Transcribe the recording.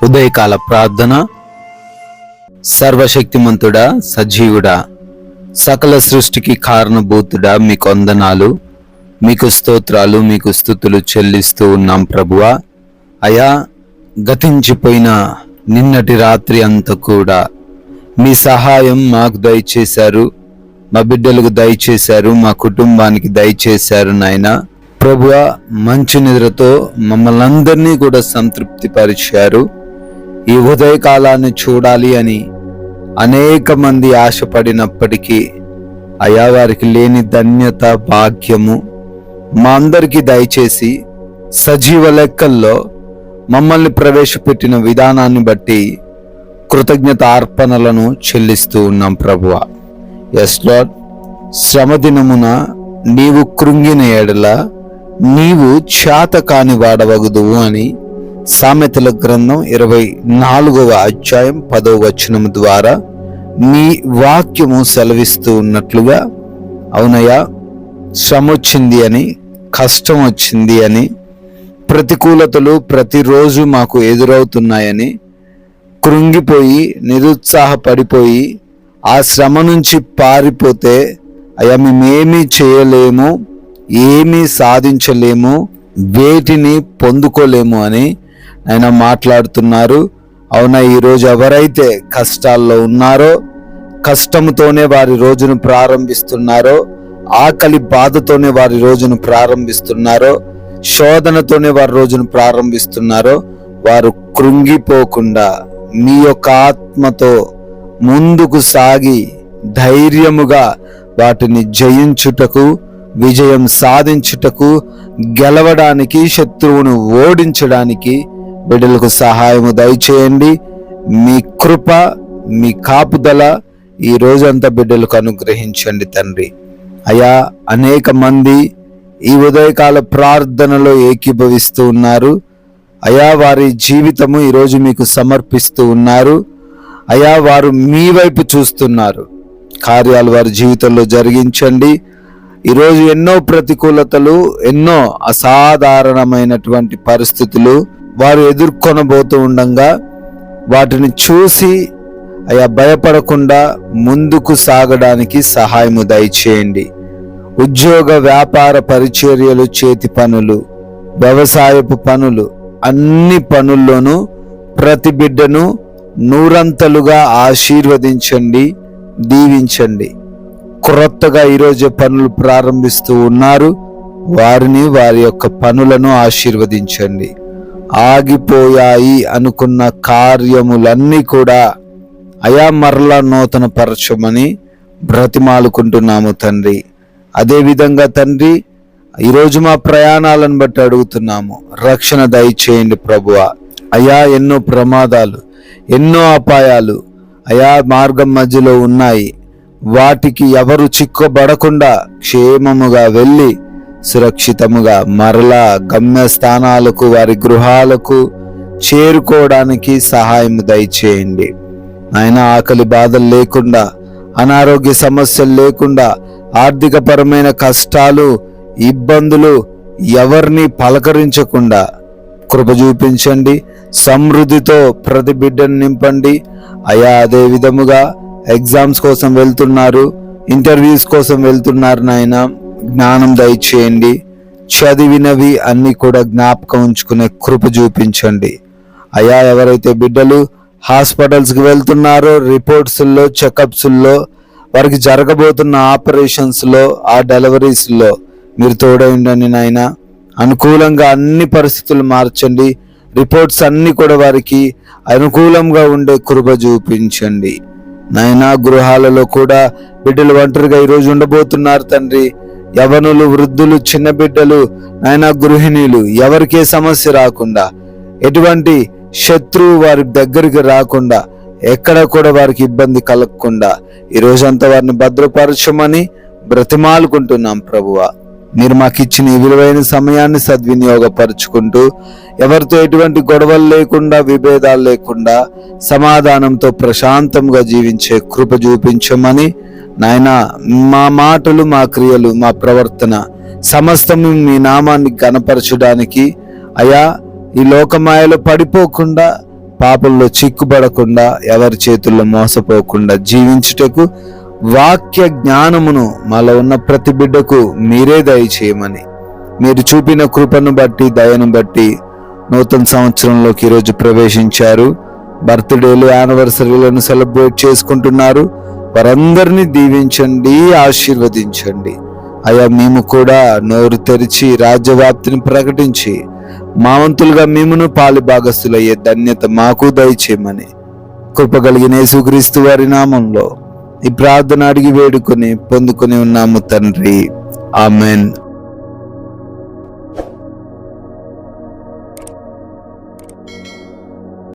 ఉదయకాల ప్రార్థన. సర్వశక్తిమంతుడా, సజీవుడా, సకల సృష్టికి కారణభూతుడా, మీకు వందనాలు, మీకు స్తోత్రాలు, మీకు స్తుతులు చెల్లిస్తూ ఉన్నాం ప్రభువా. అయా, గతించిపోయిన నిన్నటి రాత్రి అంతా కూడా మీ సహాయం మాకు దయచేశారు, మా బిడ్డలకు దయచేశారు, మా కుటుంబానికి దయచేశారు నాయనా. ప్రభువా, మంచి నిద్రతో మమ్మల్ని అందరినీ కూడా సంతృప్తి పరిచారు. ఈ ఉదయకాలాన్ని చూడాలి అని అనేక మంది ఆశపడినప్పటికీ అయా, వారికి లేని ధన్యత, భాగ్యము మా అందరికీ దయచేసి సజీవ లెక్కల్లో మమ్మల్ని ప్రవేశపెట్టిన విధానాన్ని బట్టి కృతజ్ఞత అర్పణలను చెల్లిస్తూ ఉన్నాం ప్రభువా. ఎస్ లార్డ్, శ్రమ దినమున నీవు కృంగిన ఎడల నీవు చేత కాని వాడవగుదువు అని సామెతల గ్రంథం 24వ అధ్యాయం 10వ వచనం ద్వారా నీ వాక్యము సెలవిస్తూ ఉన్నట్లుగా, అవునయ్యా, శ్రమ వచ్చింది అని, కష్టం వచ్చింది అని, ప్రతికూలతలు ప్రతిరోజు మాకు ఎదురవుతున్నాయని కృంగిపోయి నిరుత్సాహపడిపోయి ఆ శ్రమ నుంచి పారిపోతే అయ్యా మేమేమీ చేయలేము, ఏమీ సాధించలేము, వేటిని పొందుకోలేము అని ఆయన మాట్లాడుతున్నారు. అవునా, ఈరోజు ఎవరైతే కష్టాల్లో ఉన్నారో, కష్టంతోనే వారి రోజును ప్రారంభిస్తున్నారో, ఆకలి బాధతోనే వారి రోజును ప్రారంభిస్తున్నారో, శోధనతోనే వారి రోజును ప్రారంభిస్తున్నారో, వారు కృంగిపోకుండా మీ యొక్క ఆత్మతో ముందుకు సాగి ధైర్యముగా వాటిని జయించుటకు, విజయం సాధించుటకు, గెలవడానికి, శత్రువును ఓడించడానికి బిడ్డలకు సహాయము దయచేయండి. మీ కృప, మీ కాపుదల ఈ రోజంతా బిడ్డలకు అనుగ్రహించండి తండ్రి. అయా, అనేక మంది ఈ ఉదయకాల ప్రార్థనలో ఏకీభవిస్తూ ఉన్నారు. అయా, వారి జీవితము ఈరోజు మీకు సమర్పిస్తూ ఉన్నారు. అయా, వారు మీ వైపు చూస్తున్నారు. కార్యాలు వారి జీవితంలో జరిగించండి. ఈరోజు ఎన్నో ప్రతికూలతలు, ఎన్నో అసాధారణమైనటువంటి పరిస్థితులు వారు ఎదుర్కొనబోతూ ఉండగా వాటిని చూసి అయా భయపడకుండా ముందుకు సాగడానికి సహాయము దయచేయండి. ఉద్యోగ, వ్యాపార, పరిచర్యలు, చేతి పనులు, వ్యవసాయపు పనులు, అన్ని పనుల్లోనూ ప్రతి బిడ్డను నూరంతలుగా ఆశీర్వదించండి, దీవించండి. క్రొత్తగా ఈరోజు పనులు ప్రారంభిస్తూ ఉన్నారు, వారిని, వారి యొక్క పనులను ఆశీర్వదించండి. ఆగిపోయాయి అనుకున్న కార్యములన్నీ కూడా అయా మరలా నూతన పరచమని బ్రతిమాలుకుంటున్నాము తండ్రి. అదేవిధంగా తండ్రి, ఈరోజు మా ప్రయాణాలను బట్టి అడుగుతున్నాము, రక్షణ దయచేయండి ప్రభువా. అయా, ఎన్నో ప్రమాదాలు, ఎన్నో అపాయాలు అయా మార్గం మధ్యలో ఉన్నాయి. వాటికి ఎవరు చిక్కుబడకుండా క్షేమముగా వెళ్ళి సురక్షితముగా మరలా గమ్యస్థానాలకు, వారి గృహాలకు చేరుకోవడానికి సహాయం దయచేయండి నాయన. ఆకలి బాధలు లేకుండా, అనారోగ్య సమస్యలు లేకుండా, ఆర్థికపరమైన కష్టాలు, ఇబ్బందులు ఎవరిని పలకరించకుండా కృప చూపించండి. సమృద్ధితో ప్రతి బిడ్డను నింపండి అయా. అదే విధముగా ఎగ్జామ్స్ కోసం వెళ్తున్నారు, ఇంటర్వ్యూస్ కోసం వెళ్తున్నారు నాయన, జ్ఞానం దయచేయండి. చదివినవి అన్ని కూడా జ్ఞాపకం ఉంచుకునే కృప చూపించండి అయా. ఎవరైతే బిడ్డలు హాస్పిటల్స్కి వెళ్తున్నారో, రిపోర్ట్స్లో, చెకప్స్లో, వారికి జరగబోతున్న ఆపరేషన్స్లో, ఆ డెలివరీస్లో మీరు తోడై ఉండండి నాయన. అనుకూలంగా అన్ని పరిస్థితులు మార్చండి. రిపోర్ట్స్ అన్ని కూడా వారికి అనుకూలంగా ఉండే కృప చూపించండి నాయన. గృహాలలో కూడా బిడ్డలు ఒంటరిగా ఈరోజు ఉండబోతున్నారు తండ్రి. యవనులు, వృద్ధులు, చిన్న బిడ్డలు నాయన, గృహిణీలు, ఎవరికే సమస్య రాకుండా, ఎటువంటి శత్రువు వారి దగ్గరికి రాకుండా, ఎక్కడ కూడా వారికి ఇబ్బంది కలగకుండా ఈ రోజంతా వారిని భద్రపరచమని బ్రతిమాలుకుంటున్నాం ప్రభువా. మీరు మాకు ఇచ్చిన ఈ విలువైన సమయాన్ని సద్వినియోగపరుచుకుంటూ, ఎవరితో ఎటువంటి గొడవలు లేకుండా, విభేదాలు లేకుండా, సమాధానంతో ప్రశాంతంగా జీవించే కృప చూపించమని నాయన. మా మాటలు, మా క్రియలు, మా ప్రవర్తన సమస్తము మీ నామాన్ని ఘనపరచడానికి అయా, ఈ లోకమాయలో పడిపోకుండా పాపంలో చిక్కుపడకుండా, ఎవరి చేతుల్లో మోసపోకుండా జీవించుటకు వాక్య జ్ఞానమును మాలో ఉన్న ప్రతి బిడ్డకు మీరే దయచేయమని, మీరు చూపిన కృపను బట్టి, దయను బట్టి నూతన సంవత్సరంలోకి ఈరోజు ప్రవేశించారు. బర్త్డేలు, యానివర్సరీలను సెలబ్రేట్ చేసుకుంటున్నారు. వారందరినీ దీవించండి, ఆశీర్వదించండి. అయా, మేము కూడా నోరు తెరిచి రాజ్యవ్యాప్తిని ప్రకటించి మా వంతులుగా మేమును పాలి భాగస్థులయ్యే ధన్యత మాకు దయచేయమని కృపగలిగిన యేసుక్రీస్తు వారి నామంలో ఈ ప్రార్థన అడిగి వేడుకొని పొందుకొని ఉన్నాము తండ్రి. ఆమెన్,